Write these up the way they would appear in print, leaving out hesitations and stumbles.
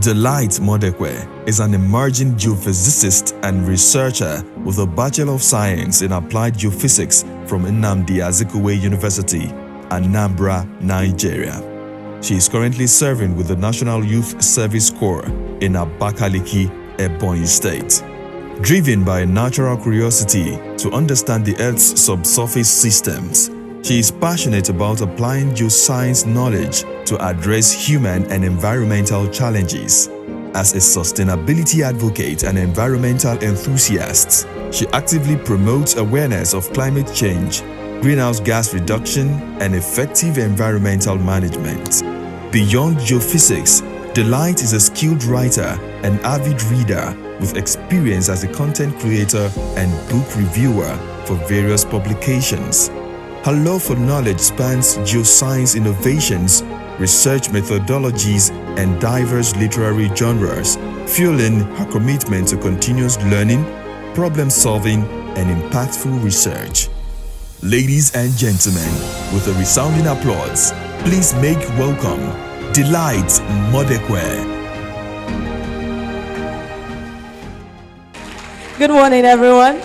Delight Modekwe is an emerging geophysicist and researcher with a Bachelor of Science in Applied Geophysics from Nnamdi Azikiwe University, Anambra, Nigeria. She is currently serving with the National Youth Service Corps in Abakaliki, Ebonyi State. Driven by a natural curiosity to understand the Earth's subsurface systems, she is passionate about applying geoscience knowledge to address human and environmental challenges. As a sustainability advocate and environmental enthusiast, she actively promotes awareness of climate change, greenhouse gas reduction, and effective environmental management. Beyond geophysics, Delight is a skilled writer and avid reader with experience as a content creator and book reviewer for various publications. Her love for knowledge spans geoscience innovations, research methodologies, and diverse literary genres, fueling her commitment to continuous learning, problem-solving, and impactful research. Ladies and gentlemen, with a resounding applause, please make welcome Delight Modekwe. Good morning, everyone.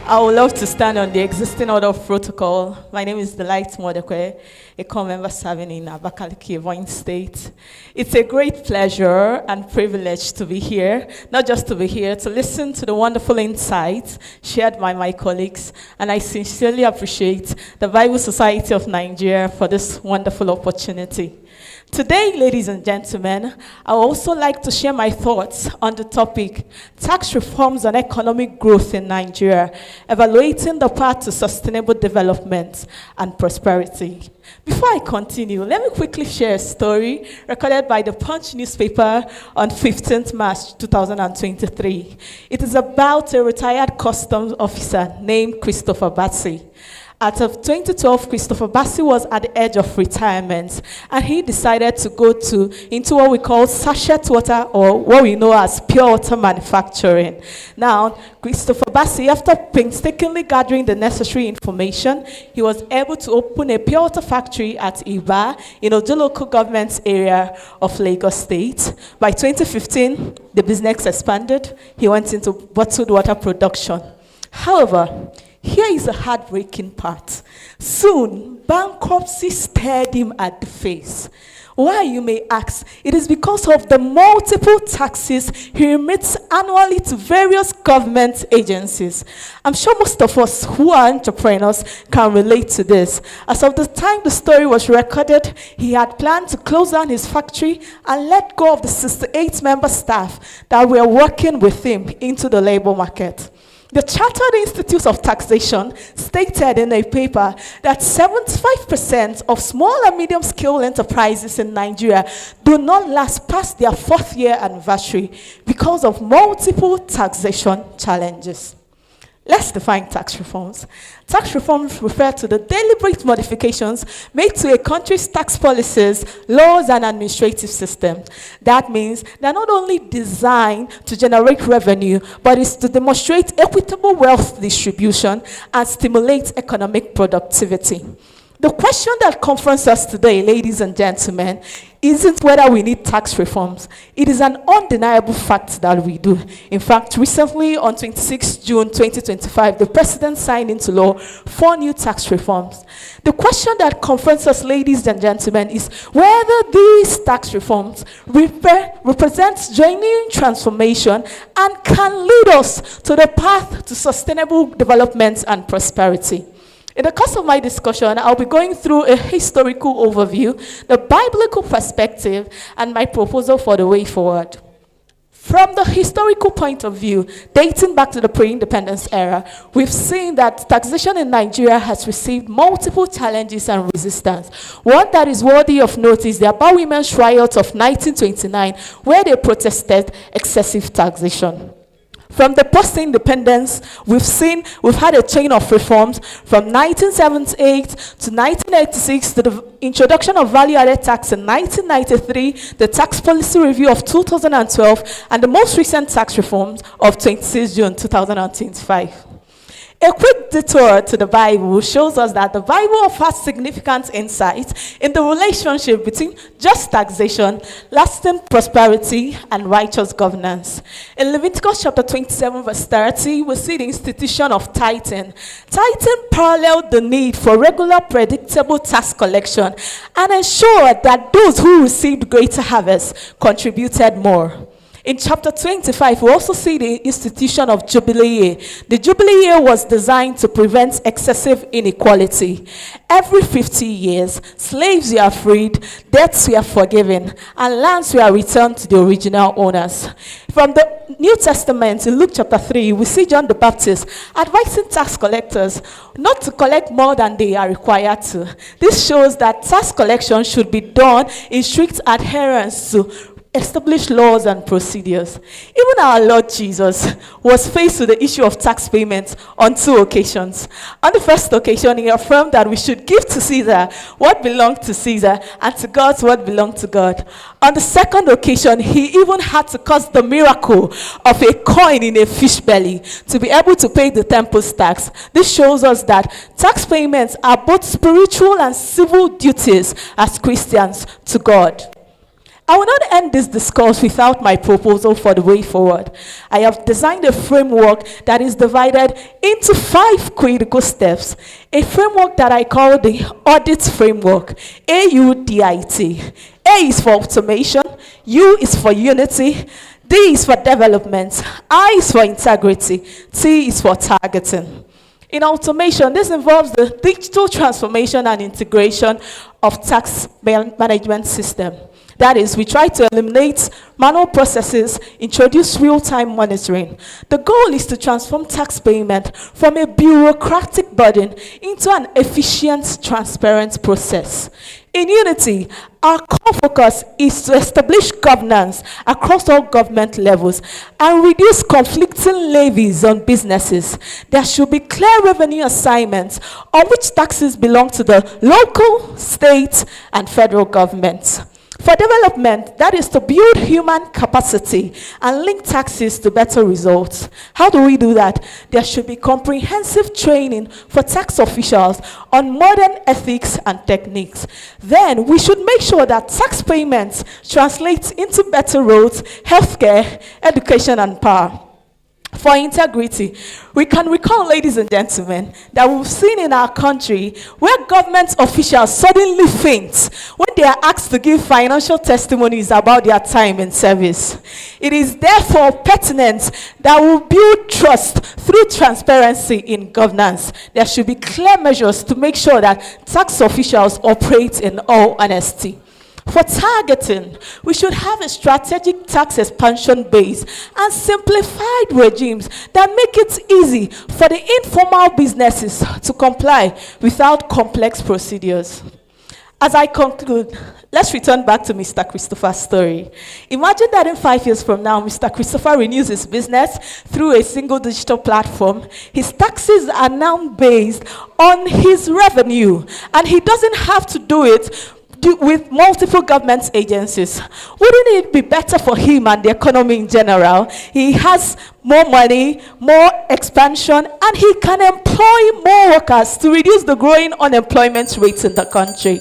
I would love to stand on the existing order of protocol. My name is Delight Modekwe, a core member serving in Abakaliki, Ebonyi State. It's a great pleasure and privilege to be here, not just to be here, to listen to the wonderful insights shared by my colleagues, and I sincerely appreciate the Bible Society of Nigeria for this wonderful opportunity. Today, ladies and gentlemen, I would also like to share my thoughts on the topic, tax reforms and economic growth in Nigeria, evaluating the path to sustainable development and prosperity. Before I continue, let me quickly share a story recorded by the Punch newspaper on 15th March 2023. It is about a retired customs officer named Christopher Bassey. As of 2012, Christopher Bassey was at the edge of retirement, and he decided to go into what we call sachet water, or what we know as pure water manufacturing. Now, Christopher Bassey, after painstakingly gathering the necessary information, he was able to open a pure water factory at Iba in Ojo local government area of Lagos State. By 2015, the business expanded. He went into bottled water production. However, here is the heartbreaking part. Soon, bankruptcy stared him at the face. Why, you may ask? It is because of the multiple taxes he remits annually to various government agencies. I'm sure most of us who are entrepreneurs can relate to this. As of the time the story was recorded, he had planned to close down his factory and let go of the 68-member staff that were working with him into the labor market. The Chartered Institute of Taxation stated in a paper that 75% of small and medium-scale enterprises in Nigeria do not last past their 4th year anniversary because of multiple taxation challenges. Let's define tax reforms. Tax reforms refer to the deliberate modifications made to a country's tax policies, laws, and administrative system. That means they're not only designed to generate revenue, but it's to demonstrate equitable wealth distribution and stimulate economic productivity. The question that confronts us today, ladies and gentlemen, isn't whether we need tax reforms. It is an undeniable fact that we do. In fact, recently on 26 June 2025, the President signed into law 4 new tax reforms. The question that confronts us, ladies and gentlemen, is whether these tax reforms represent genuine transformation and can lead us to the path to sustainable development and prosperity. In the course of my discussion, I'll be going through a historical overview, the biblical perspective, and my proposal for the way forward. From the historical point of view, dating back to the pre-independence era, we've seen that taxation in Nigeria has received multiple challenges and resistance. One that is worthy of note is the Aba Women's Riot of 1929, where they protested excessive taxation. From the post-independence, we've had a chain of reforms from 1978 to 1986 to the introduction of value-added tax in 1993, the tax policy review of 2012, and the most recent tax reforms of 26 June 2025. A quick detour to the Bible shows us that the Bible offers significant insight in the relationship between just taxation, lasting prosperity, and righteous governance. In Leviticus chapter 27, verse 30, we see the institution of tithing. Tithing paralleled the need for regular, predictable tax collection and ensured that those who received greater harvests contributed more. In chapter 25, we also see the institution of Jubilee Year. The Jubilee Year was designed to prevent excessive inequality. Every 50 years, slaves were freed, debts were forgiven, and lands were returned to the original owners. From the New Testament, in Luke chapter 3, we see John the Baptist advising tax collectors not to collect more than they are required to. This shows that tax collection should be done in strict adherence to established laws and procedures. Even our Lord Jesus was faced with the issue of tax payments on 2 occasions. On the first occasion, he affirmed that we should give to Caesar what belonged to Caesar and to God what belonged to God. On the second occasion, he even had to cause the miracle of a coin in a fish belly to be able to pay the temple's tax. This shows us that tax payments are both spiritual and civil duties as Christians to God. I will not end this discourse without my proposal for the way forward. I have designed a framework that is divided into 5 critical steps. A framework that I call the audit framework, AUDIT. A is for automation, U is for unity, D is for development, I is for integrity, T is for targeting. In automation, this involves the digital transformation and integration of tax management system. That is, we try to eliminate manual processes, introduce real-time monitoring. The goal is to transform tax payment from a bureaucratic burden into an efficient, transparent process. In Unity, our core focus is to establish governance across all government levels and reduce conflicting levies on businesses. There should be clear revenue assignments on which taxes belong to the local, state, and federal governments. For development, that is to build human capacity and link taxes to better results. How do we do that? There should be comprehensive training for tax officials on modern ethics and techniques. Then, we should make sure that tax payments translate into better roads, healthcare, education, and power. For integrity, we can recall, ladies and gentlemen, that we've seen in our country where government officials suddenly faint when they are asked to give financial testimonies about their time in service. It is therefore pertinent that we build trust through transparency in governance. There should be clear measures to make sure that tax officials operate in all honesty. For targeting, we should have a strategic tax expansion base and simplified regimes that make it easy for the informal businesses to comply without complex procedures. As I conclude, let's return back to Mr. Christopher's story. Imagine that in 5 years from now, Mr. Christopher renews his business through a single digital platform. His taxes are now based on his revenue, and he doesn't have to do it with multiple government agencies. Wouldn't it be better for him and the economy in general? He has more money, more expansion, and he can employ more workers to reduce the growing unemployment rates in the country.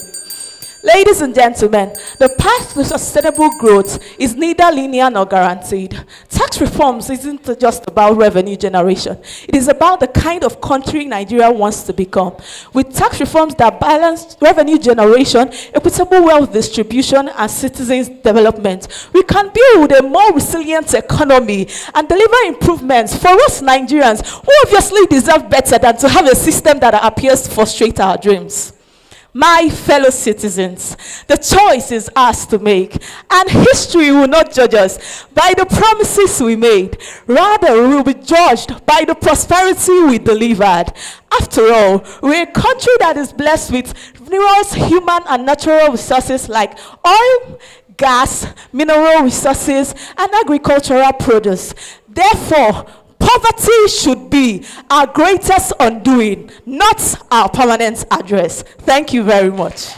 Ladies and gentlemen, the path to sustainable growth is neither linear nor guaranteed. Tax reforms isn't just about revenue generation. It is about the kind of country Nigeria wants to become. With tax reforms that balance revenue generation, equitable wealth distribution, and citizens' development, we can build a more resilient economy and deliver improvements for us Nigerians who obviously deserve better than to have a system that appears to frustrate our dreams. My fellow citizens, the choice is ours to make, and history will not judge us by the promises we made. Rather, we will be judged by the prosperity we delivered. After all, we're a country that is blessed with numerous human and natural resources like oil, gas, mineral resources, and agricultural produce. Therefore, poverty should be our greatest undoing, not our permanent address. Thank you very much.